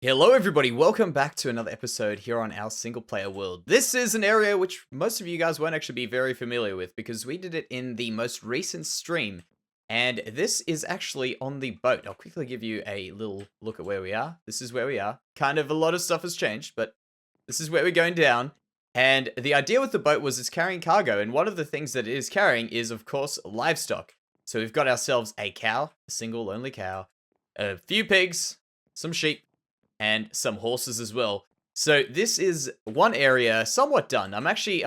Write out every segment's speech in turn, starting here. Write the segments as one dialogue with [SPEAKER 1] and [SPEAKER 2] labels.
[SPEAKER 1] Hello everybody, welcome back to another episode here on our single player world. This is an area which most of you guys won't actually be very familiar with because we did it in the most recent stream. And this is actually on the boat. I'll quickly give you a little look at where we are. This is where we are. Kind of a lot of stuff has changed, but this is where we're going down. And the idea with the boat was it's carrying cargo, and one of the things that it is carrying is, of course, livestock. So we've got ourselves a cow, a single only cow, a few pigs, some sheep, and some horses as well. So this is one area somewhat done. I'm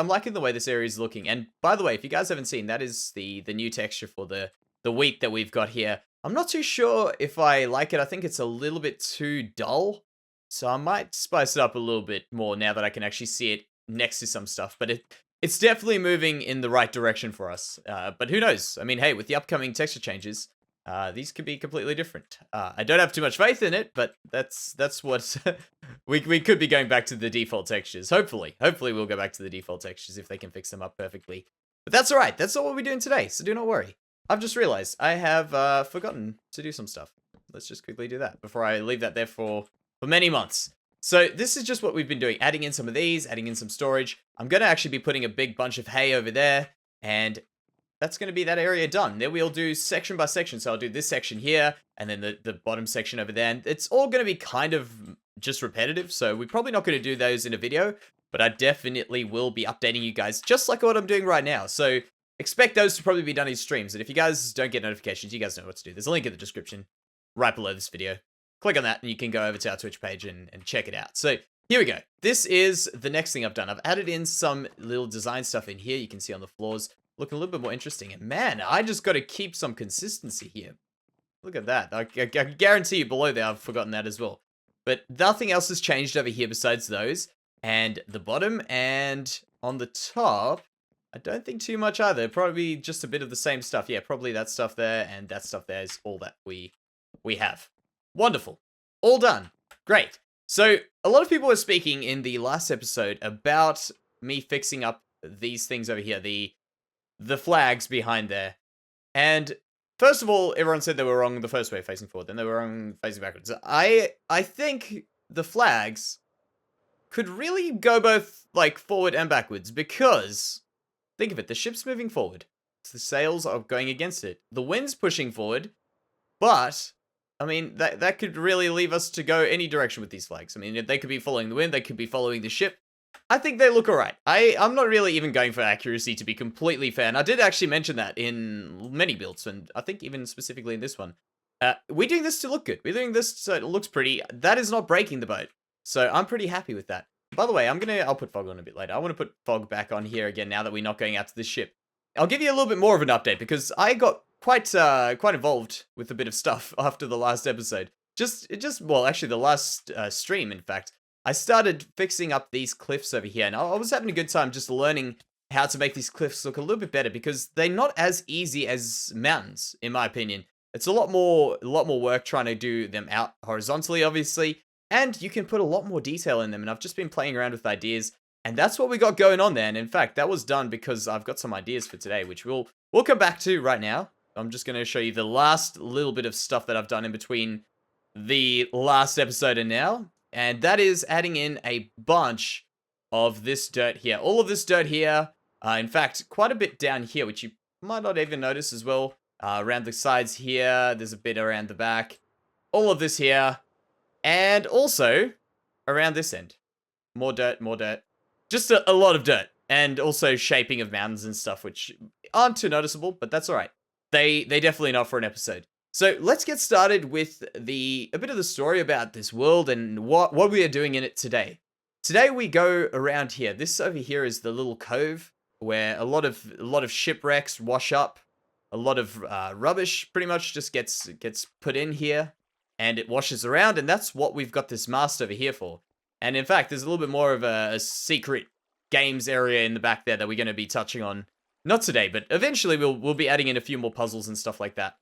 [SPEAKER 1] liking the way this area is looking. And by the way, if you guys haven't seen, that is the new texture for the wheat that we've got here. I'm not too sure if I like it. I think it's a little bit too dull. So I might spice it up a little bit more now that I can actually see it next to some stuff. But it's definitely moving in the right direction for us. But who knows? I mean, hey, with the upcoming texture changes, these could be completely different. I don't have too much faith in it, but that's what we could be going back to the default textures. Hopefully we'll go back to the default textures if they can fix them up perfectly. But that's all right. That's not what we're doing today, so do not worry. I've just realized I have forgotten to do some stuff. Let's just quickly do that before I leave that there for many months. So this is just what we've been doing, adding in some of these, adding in some storage. I'm going to actually be putting a big bunch of hay over there, and that's going to be that area done. Then we'll do section by section. So I'll do this section here, and then the bottom section over there. And it's all going to be kind of just repetitive, so we're probably not going to do those in a video, but I definitely will be updating you guys just like what I'm doing right now. So expect those to probably be done in streams. And if you guys don't get notifications, you guys know what to do. There's a link in the description right below this video. Click on that, and you can go over to our Twitch page and check it out. So here we go. This is the next thing I've done. I've added in some little design stuff in here. You can see on the floors. Looking a little bit more interesting. And man, I just got to keep some consistency here. Look at that. I guarantee you below there, I've forgotten that as well. But nothing else has changed over here besides those. And the bottom and on the top, I don't think too much either. Probably just a bit of the same stuff. Yeah, probably that stuff there and that stuff there is all that we have. Wonderful. All done. Great. So a lot of people were speaking in the last episode about me fixing up these things over here. The flags behind there. And first of all, everyone said they were wrong the first way, facing forward. Then they were wrong facing backwards. I think the flags could really go both, like, forward and backwards. Because, think of it, the ship's moving forward. So the sails are going against it. The wind's pushing forward. But, I mean, that could really leave us to go any direction with these flags. I mean, they could be following the wind. They could be following the ship. I think they look alright. I'm not really even going for accuracy, to be completely fair. And I did actually mention that in many builds, and I think even specifically in this one. We're doing this to look good. We're doing this so it looks pretty. That is not breaking the boat. So I'm pretty happy with that. By the way, I'll put fog on a bit later. I want to put fog back on here again now that we're not going out to the ship. I'll give you a little bit more of an update because I got quite involved with a bit of stuff after the last episode. Well, actually the last stream, in fact. I started fixing up these cliffs over here, and I was having a good time just learning how to make these cliffs look a little bit better because they're not as easy as mountains, in my opinion. It's a lot more work trying to do them out horizontally, obviously, and you can put a lot more detail in them, and I've just been playing around with ideas, and that's what we got going on there. And in fact, that was done because I've got some ideas for today, which we'll come back to right now. I'm just going to show you the last little bit of stuff that I've done in between the last episode and now. And that is adding in a bunch of this dirt here. All of this dirt here. In fact, quite a bit down here, which you might not even notice as well. Around the sides here. There's a bit around the back. All of this here. And also around this end. More dirt, more dirt. Just a lot of dirt. And also shaping of mountains and stuff, which aren't too noticeable, but that's alright. They definitely not for an episode. So let's get started with a bit of the story about this world and what we are doing in it today. Today we go around here. This over here is the little cove where a lot of shipwrecks wash up. A lot of rubbish pretty much just gets put in here and it washes around, and that's what we've got this mast over here for. And in fact, there's a little bit more of a secret games area in the back there that we're going to be touching on. Not today, but eventually we'll be adding in a few more puzzles and stuff like that.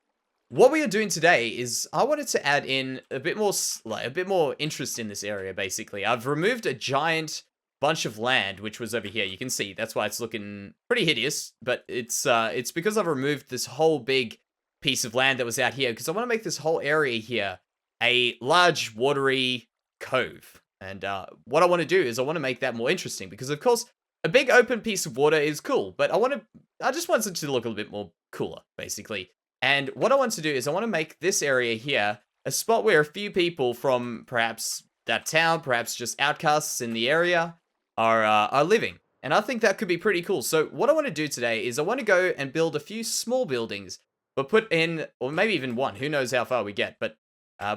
[SPEAKER 1] What we are doing today is I wanted to add in a bit more interest in this area, basically. I've removed a giant bunch of land, which was over here. You can see that's why it's looking pretty hideous, but it's because I've removed this whole big piece of land that was out here because I want to make this whole area here a large watery cove. And what I want to do is I want to make that more interesting because, of course, a big open piece of water is cool, but I just want it to look a little bit more cooler, basically. And what I want to do is I want to make this area here a spot where a few people from perhaps that town, perhaps just outcasts in the area, are living. And I think that could be pretty cool. So what I want to do today is I want to go and build a few small buildings, but put in, or maybe even one, who knows how far we get, but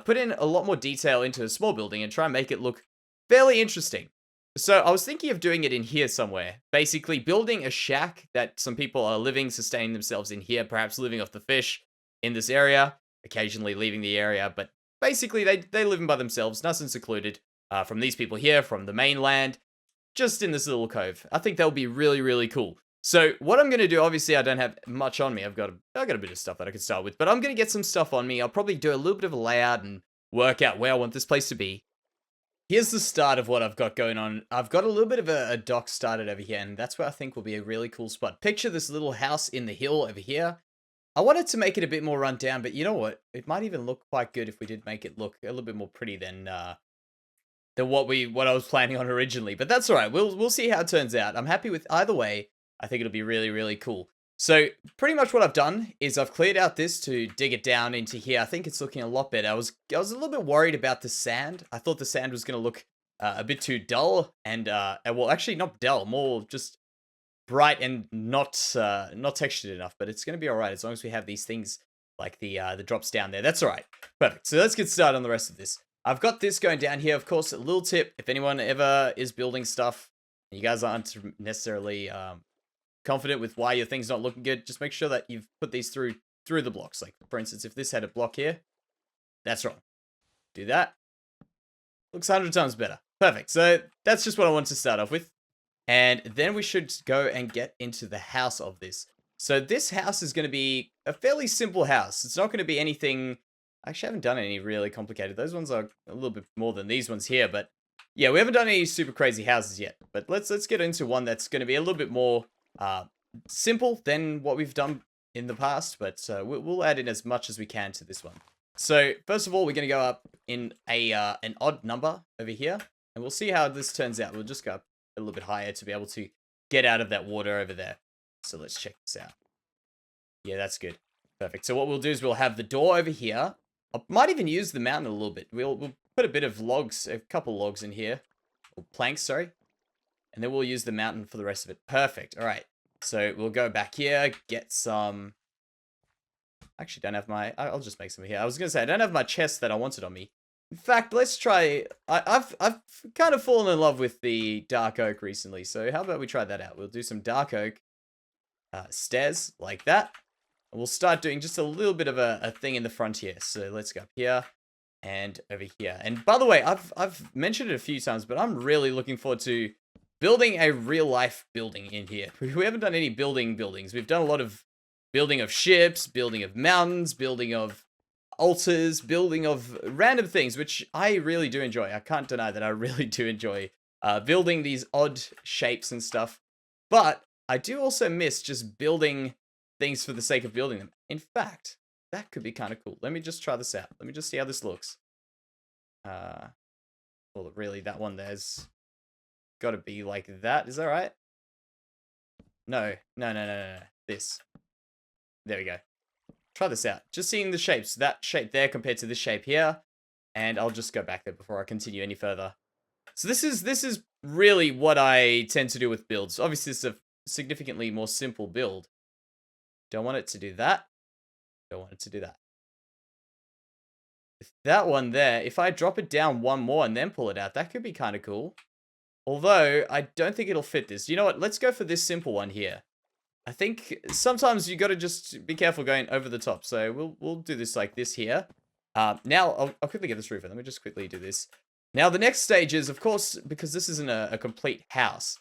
[SPEAKER 1] put in a lot more detail into a small building and try and make it look fairly interesting. So I was thinking of doing it in here somewhere. Basically building a shack that some people are living, sustaining themselves in here, perhaps living off the fish in this area, occasionally leaving the area, but basically they live by themselves, nice and secluded from these people here, from the mainland, just in this little cove. I think that would be really, really cool. So what I'm going to do, obviously I don't have much on me. I've got a bit of stuff that I could start with, but I'm going to get some stuff on me. I'll probably do a little bit of a layout and work out where I want this place to be. Here's the start of what I've got going on. I've got a little bit of a dock started over here, and that's where I think will be a really cool spot. Picture this little house in the hill over here. I wanted to make it a bit more run down, but you know what? It might even look quite good if we did make it look a little bit more pretty than what I was planning on originally. But that's all right. We'll see how it turns out. I'm happy with either way. I think it'll be really, really cool. So pretty much what I've done is I've cleared out this to dig it down into here. I think it's looking a lot better. I was a little bit worried about the sand. I thought the sand was going to look a bit too dull and well, actually not dull, more just bright and not textured enough. But it's going to be all right as long as we have these things like the drops down there. That's all right. Perfect. So let's get started on the rest of this. I've got this going down here. Of course, a little tip: if anyone ever is building stuff, and you guys aren't necessarily confident with why your thing's not looking good, just make sure that you've put these through the blocks. Like, for instance, if this had a block here, that's wrong. Do that. Looks 100 times better. Perfect. So that's just what I want to start off with. And then we should go and get into the house of this. So this house is going to be a fairly simple house. It's not going to be anything... I actually haven't done any really complicated. Those ones are a little bit more than these ones here, but yeah, we haven't done any super crazy houses yet. But let's get into one that's going to be a little bit more simple than what we've done in the past, but we'll add in as much as we can to this one. So first of all, we're going to go up in an odd number over here, and we'll see how this turns out. We'll just go up a little bit higher to be able to get out of that water over there. So let's check this out. Yeah, that's good. Perfect. So what we'll do is we'll have the door over here. I might even use the mountain a little bit. We'll put a bit of logs, a couple logs in here, or planks, sorry. And then we'll use the mountain for the rest of it. Perfect. All right. So we'll go back here, get some... Actually, don't have my... I'll just make some here. I was going to say, I don't have my chest that I wanted on me. In fact, let's try... I've kind of fallen in love with the dark oak recently. So how about we try that out? We'll do some dark oak stairs like that. And we'll start doing just a little bit of a thing in the front here. So let's go up here and over here. And by the way, I've mentioned it a few times, but I'm really looking forward to building a real life building in here. We haven't done any buildings. We've done a lot of building of ships, building of mountains, building of altars, building of random things, which I really do enjoy. I can't deny that I really do enjoy building these odd shapes and stuff. But I do also miss just building things for the sake of building them. In fact, that could be kind of cool. Let me just try this out. Let me just see how this looks. Well, really, that one there's got to be like that. Is that right? No. This. There we go. Try this out. Just seeing the shapes. That shape there compared to this shape here. And I'll just go back there before I continue any further. So this is really what I tend to do with builds. Obviously, it's a significantly more simple build. Don't want it to do that. Don't want it to do that. With that one there, if I drop it down one more and then pull it out, that could be kind of cool. Although, I don't think it'll fit this. You know what? Let's go for this simple one here. I think sometimes you got to just be careful going over the top. So we'll do this like this here. Now, I'll quickly get this roof in. Let me just quickly do this. Now, the next stage is, of course, because this isn't a complete house,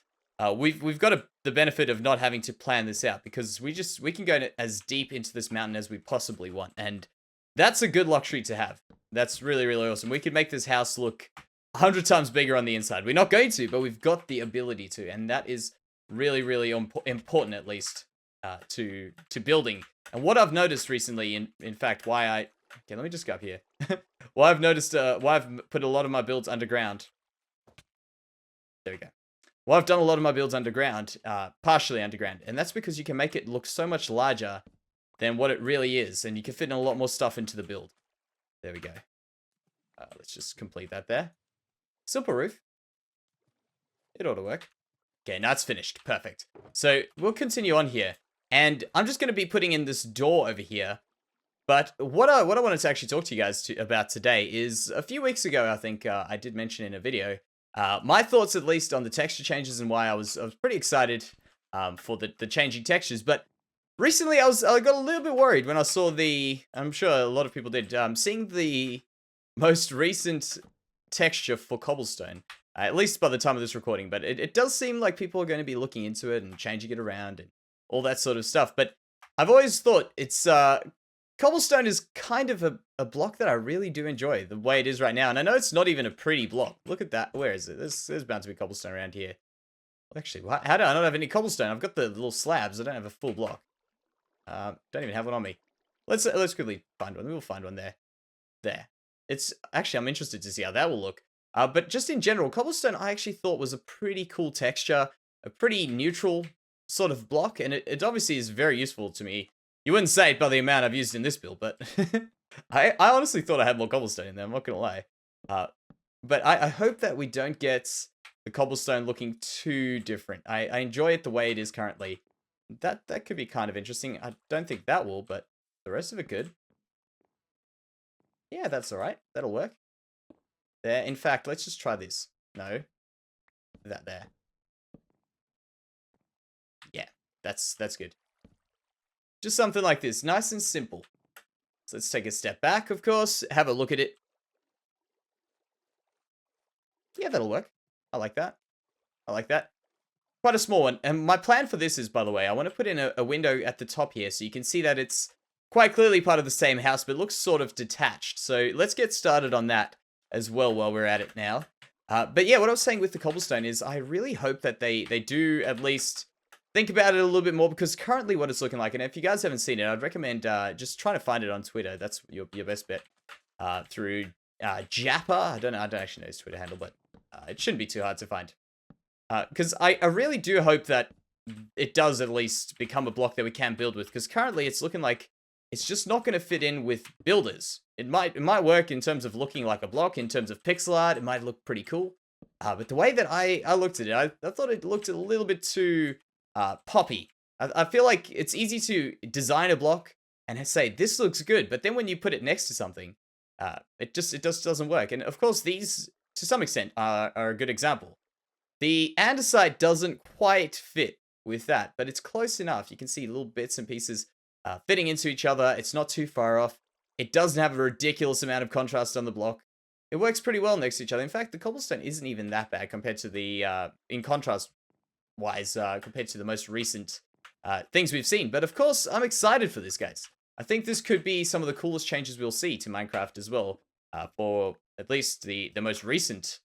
[SPEAKER 1] we've got the benefit of not having to plan this out because we can go as deep into this mountain as we possibly want. And that's a good luxury to have. That's really, really awesome. We could make this house look 100 times bigger on the inside. We're not going to, but we've got the ability to. And that is really, really important, at least, to building. And what I've noticed recently, in fact, why Okay, let me just go up here. Well, I've noticed, I've put a lot of my builds underground. There we go. Well, I've done a lot of my builds underground, partially underground, and that's because you can make it look so much larger than what it really is, and you can fit in a lot more stuff into the build. There we go. Let's just complete that there. Simple roof. It ought to work. Okay, now it's finished. Perfect. So we'll continue on here, and I'm just going to be putting in this door over here. But what I wanted to actually talk to you guys about today is a few weeks ago, I think I did mention in a video, my thoughts at least on the texture changes and why I was pretty excited for the changing textures. But recently I got a little bit worried when I saw I'm sure a lot of people did, seeing the most recent texture for cobblestone, at least by the time of this recording. But it does seem like people are going to be looking into it and changing it around and all that sort of stuff. But I've always thought it's cobblestone is kind of a block that I really do enjoy the way it is right now. And I know it's not even a pretty block. Look at that. Where is it? There's bound to be cobblestone around here. Actually, how do I not have any cobblestone? I've got the little slabs. I don't have a full block. Don't even have one on me. Let's quickly find one. We'll find one there. There. It's actually, I'm interested to see how that will look. But just in general, cobblestone I actually thought was a pretty cool texture, a pretty neutral sort of block, and it obviously is very useful to me. You wouldn't say it by the amount I've used in this build, but I honestly thought I had more cobblestone in there, I'm not gonna lie. But I hope that we don't get the cobblestone looking too different. I enjoy it the way it is currently. That could be kind of interesting. I don't think that will, but the rest of it could. Yeah, that's alright. That'll work. There. In fact, let's just try this. No. That there. Yeah, that's good. Just something like this. Nice and simple. So let's take a step back, of course. Have a look at it. Yeah, that'll work. I like that. I like that. Quite a small one. And my plan for this is, by the way, I want to put in a window at the top here so you can see that it's quite clearly part of the same house, but it looks sort of detached. So let's get started on that as well while we're at it now. But yeah, what I was saying with the cobblestone is I really hope that they do at least think about it a little bit more, because currently what it's looking like, and if you guys haven't seen it, I'd recommend just trying to find it on Twitter. That's your best bet. Through Jappa. I don't actually know his Twitter handle, but it shouldn't be too hard to find. Because I really do hope that it does at least become a block that we can build with, because currently it's looking like it's just not going to fit in with builders. It might work in terms of looking like a block, in terms of pixel art, it might look pretty cool. But the way that I looked at it, I thought it looked a little bit too poppy. I feel like it's easy to design a block and say, this looks good, but then when you put it next to something, it just doesn't work. And of course, these, to some extent, are a good example. The andesite doesn't quite fit with that, but it's close enough. You can see little bits and pieces fitting into each other. It's not too far off. It doesn't have a ridiculous amount of contrast on the block. It works pretty well next to each other. In fact, the cobblestone isn't even that bad compared to the, in contrast wise, compared to the most recent things we've seen. But of course, I'm excited for this, guys. I think this could be some of the coolest changes we'll see to Minecraft as well, for at least the most recent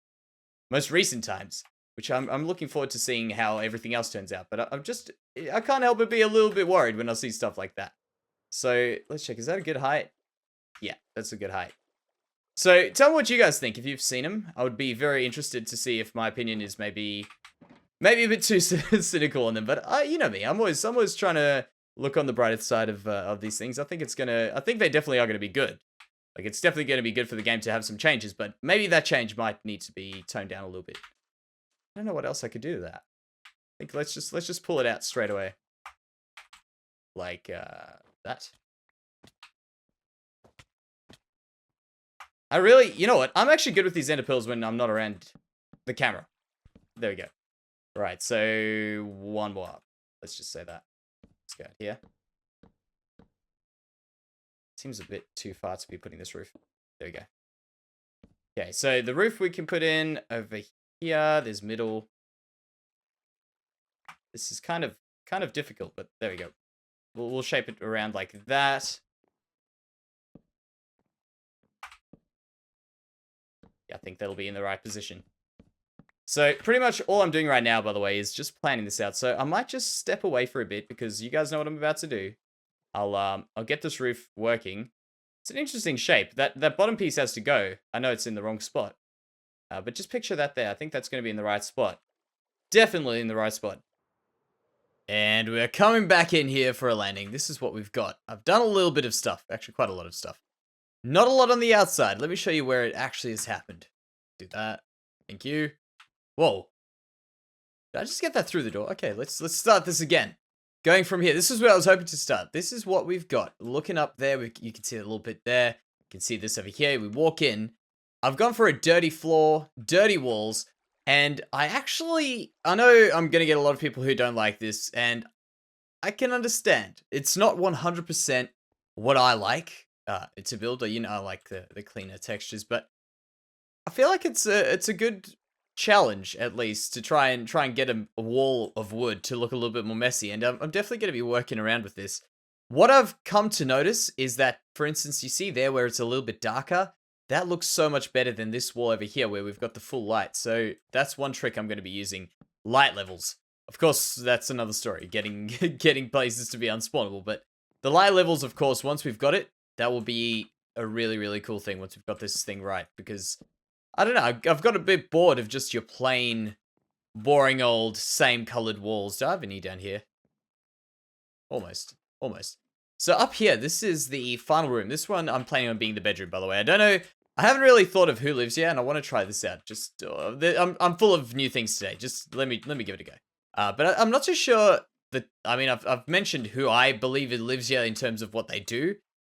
[SPEAKER 1] times. Which I'm looking forward to seeing how everything else turns out. But I can't help but be a little bit worried when I see stuff like that. So let's check. Is that a good height? Yeah, that's a good height. So tell me what you guys think if you've seen them. I would be very interested to see if my opinion is maybe a bit too cynical on them. But you know me, I'm always trying to look on the brighter side of these things. I think they definitely are gonna be good. Like, it's definitely gonna be good for the game to have some changes. But maybe that change might need to be toned down a little bit. I don't know what else I could do to that. I think let's just pull it out straight away. Like that. You know what? I'm actually good with these ender pearls when I'm not around the camera. There we go. Right, so one more up. Let's just say that. Let's go out here. Seems a bit too far to be putting this roof. There we go. Okay, so the roof we can put in over here. There's middle. This is kind of difficult, but there we go. We'll shape it around like that. Yeah, I think that'll be in the right position. So pretty much all I'm doing right now, by the way, is just planning this out. So I might just step away for a bit because you guys know what I'm about to do. I'll get this roof working, It's an interesting shape. That bottom piece has to go. I know it's in the wrong spot. But just picture that there. I think that's going to be in the right spot. Definitely in the right spot. And we're coming back in here for a landing. This is what we've got. I've done a little bit of stuff. Actually, quite a lot of stuff. Not a lot on the outside. Let me show you where it actually has happened. Do that. Thank you. Whoa. Did I just get that through the door? Okay, let's start this again. Going from here. This is where I was hoping to start. This is what we've got. Looking up there, you can see a little bit there. You can see this over here. We walk in. I've gone for a dirty floor, dirty walls, and I know I'm going to get a lot of people who don't like this, and I can understand. It's not 100% what I like to build. I like the cleaner textures, but I feel like it's a good challenge, at least, to try and get a wall of wood to look a little bit more messy, and I'm definitely going to be working around with this. What I've come to notice is that, for instance, you see there where it's a little bit darker, that looks so much better than this wall over here where we've got the full light. So that's one trick I'm going to be using. Light levels. Of course, that's another story, getting places to be unspawnable, but the light levels, of course, once we've got it, that will be a really, really cool thing once we've got this thing right, because I don't know, I've got a bit bored of just your plain, boring old, same colored walls. Do I have any down here? Almost. So up here, this is the final room. This one I'm planning on being the bedroom, by the way. I don't know, I haven't really thought of who lives here, and I want to try this out. Just, I'm full of new things today. Just let me give it a go. But I'm not too sure that, I've mentioned who I believe it lives here in terms of what they do.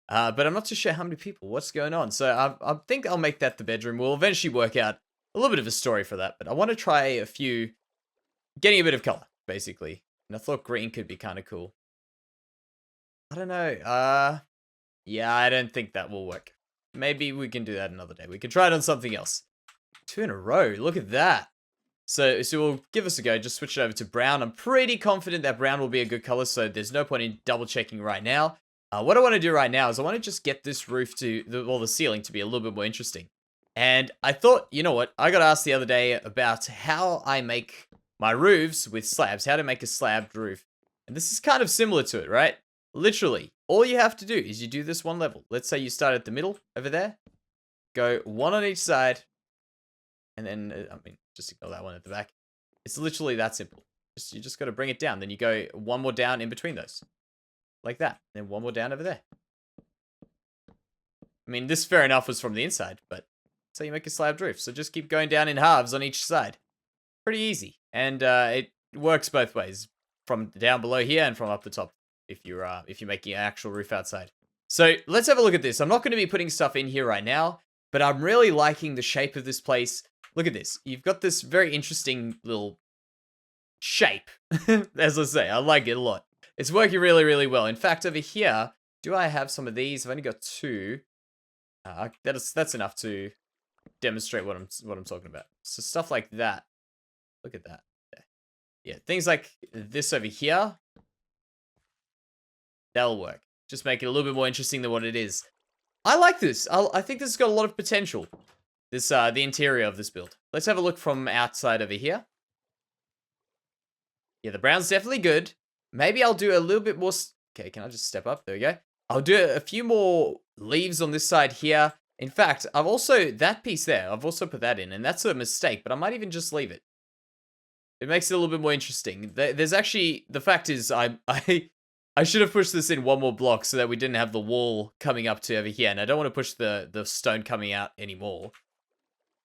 [SPEAKER 1] But I'm not too sure how many people, what's going on. So I think I'll make that the bedroom. We'll eventually work out a little bit of a story for that. But I want to try getting a bit of color, basically. And I thought green could be kind of cool. I don't know. Yeah, I don't think that will work. Maybe we can do that another day. We can try it on something else. 2 in a row. Look at that. So we'll give us a go. Just switch it over to brown. I'm pretty confident that brown will be a good color, so there's no point in double checking right now. What I want to do right now is I want to just get this roof the ceiling to be a little bit more interesting. And I thought, you know what? I got asked the other day about how I make my roofs with slabs, how to make a slabbed roof. And this is kind of similar to it, right? Literally, all you have to do is you do this one level. Let's say you start at the middle over there, go one on each side, and then, just ignore that one at the back. It's literally that simple. You just got to bring it down. Then you go one more down in between those. Like that. Then one more down over there. This fair enough was from the inside, but that's how you make a slabbed roof. So just keep going down in halves on each side. Pretty easy. And it works both ways. From down below here and from up the top if you're making an actual roof outside. So let's have a look at this. I'm not going to be putting stuff in here right now, but I'm really liking the shape of this place. Look at this. You've got this very interesting little shape. As I say, I like it a lot. It's working really, really well. In fact, over here, do I have some of these? I've only got 2. That's enough to demonstrate what I'm talking about. So stuff like that. Look at that. Yeah, things like this over here. That'll work. Just make it a little bit more interesting than what it is. I like this. I think this has got a lot of potential. This the interior of this build. Let's have a look from outside over here. Yeah, the brown's definitely good. Maybe I'll do a little bit more. Okay, can I just step up? There we go. I'll do a few more leaves on this side here. In fact, that piece there, I've also put that in, and that's a mistake, but I might even just leave it. It makes it a little bit more interesting. There's actually, the fact is, I should have pushed this in one more block so that we didn't have the wall coming up to over here, and I don't want to push the stone coming out anymore.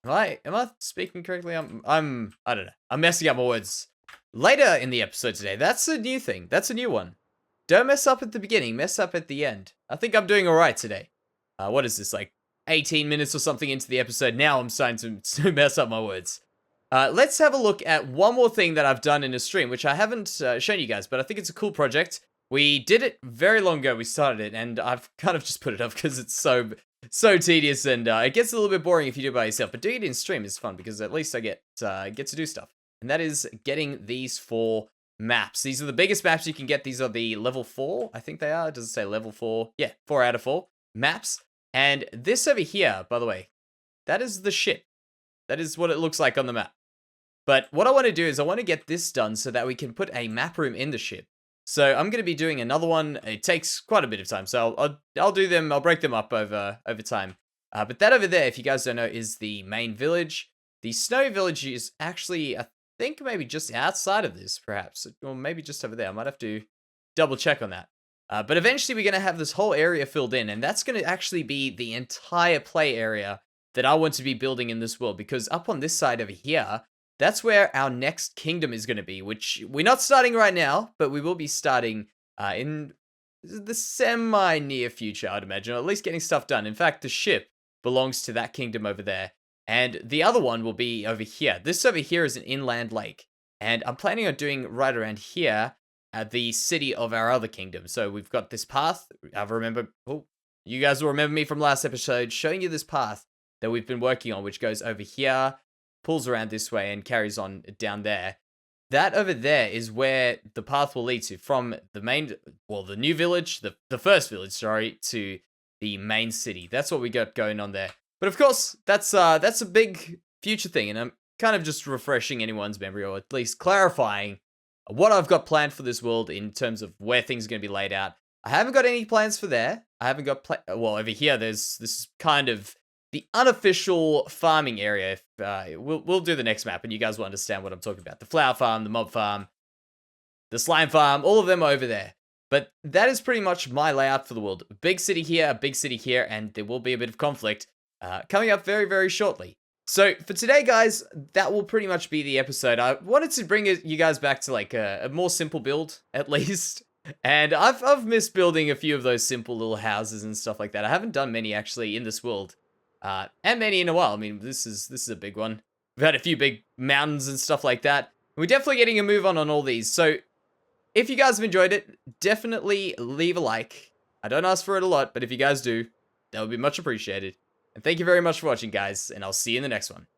[SPEAKER 1] Am I speaking correctly? I don't know. I'm messing up my words. Later in the episode today, that's a new thing. That's a new one. Don't mess up at the beginning, mess up at the end. I think I'm doing alright today. What is this, like 18 minutes or something into the episode? Now I'm starting to mess up my words. Let's have a look at one more thing that I've done in a stream, which I haven't shown you guys, but I think it's a cool project. We did it very long ago, we started it, and I've kind of just put it off because it's so tedious, and it gets a little bit boring if you do it by yourself, but doing it in stream is fun because at least I get to do stuff. And that is getting these 4 maps. These are the biggest maps you can get. These are the level 4, I think they are. Does it say level 4? Yeah, 4 out of 4 maps. And this over here, by the way, that is the ship. That is what it looks like on the map. But what I want to do is I want to get this done so that we can put a map room in the ship. So I'm going to be doing another one. It takes quite a bit of time, so I'll do them. I'll break them up over time. But that over there, if you guys don't know, is the main village. The snowy village is actually, I think, maybe just outside of this, perhaps, or maybe just over there. I might have to double check on that. But eventually, we're going to have this whole area filled in, and that's going to actually be the entire play area that I want to be building in this world. Because up on this side over here, that's where our next kingdom is going to be, which we're not starting right now, but we will be starting in the semi-near future, I'd imagine, or at least getting stuff done. In fact, the ship belongs to that kingdom over there, and the other one will be over here. This over here is an inland lake, and I'm planning on doing right around here at the city of our other kingdom. So we've got this path. You guys will remember me from last episode showing you this path that we've been working on, which goes over here, pulls around this way, and carries on down there. That over there is where the path will lead to, from the the new village, the first village, sorry, to the main city. That's what we got going on there. But of course, that's a big future thing, and I'm kind of just refreshing anyone's memory, or at least clarifying what I've got planned for this world in terms of where things are going to be laid out. I haven't got any plans for there. I haven't got well, over here, this is kind of the unofficial farming area. We'll do the next map, and you guys will understand what I'm talking about. The flower farm, the mob farm, the slime farm, all of them are over there. But that is pretty much my layout for the world. A big city here, a big city here, and there will be a bit of conflict coming up very, very shortly. So for today, guys, that will pretty much be the episode. I wanted to bring you guys back to like a more simple build, at least. And I've missed building a few of those simple little houses and stuff like that. I haven't done many actually in this world. And many in a while. I mean, this is a big one. We've had a few big mountains and stuff like that. We're definitely getting a move on all these. So if you guys have enjoyed it, definitely leave a like. I don't ask for it a lot, but if you guys do, that would be much appreciated. And thank you very much for watching, guys, and I'll see you in the next one.